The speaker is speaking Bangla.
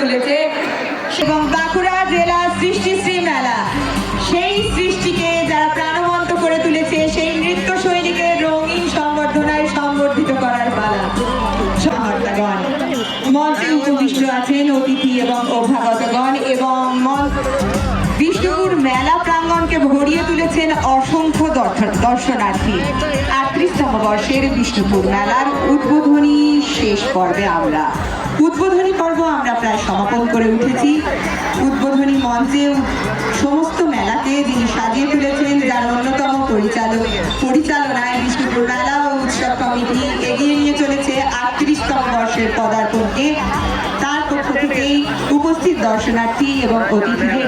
তুলেছে এবং বাঁকুড়া জেলা সৃষ্টিশ্রী মেলা, সেই সৃষ্টিকে যারা প্রাণবন্ত করে তুলেছে, সেই নৃত্য শৈলীকে রঙিন সংবর্ধনায় সংবর্ধিত করার পালা। সহর্তাগণ, মঞ্চে উপবিষ্ট আছেন অতিথি এবং অভ্যাগতগণ এবং বিষ্ণুপুর মেলা প্রাঙ্গণকে ভরিয়ে তুলেছেন অসংখ্য দর্শনার্থী। ৩৮তম বর্ষের বিষ্ণুপুর মেলার উদ্বোধনী শেষ পর্বে আমরা উদ্বোধনী পর্ব আমরা প্রায় সমাপন করে উঠেছি। উদ্বোধনী মঞ্চে সমস্ত মেলাকে যিনি সাজিয়ে তুলেছেন, যার অন্যতম পরিচালনায় বিষ্ণুপুর মেলা ও উৎসব কমিটি এগিয়ে নিয়ে চলেছে ৩৮তম বর্ষের পদার্পণকে, তার পক্ষ থেকেই উপস্থিত দর্শনার্থী এবং অতিথিদের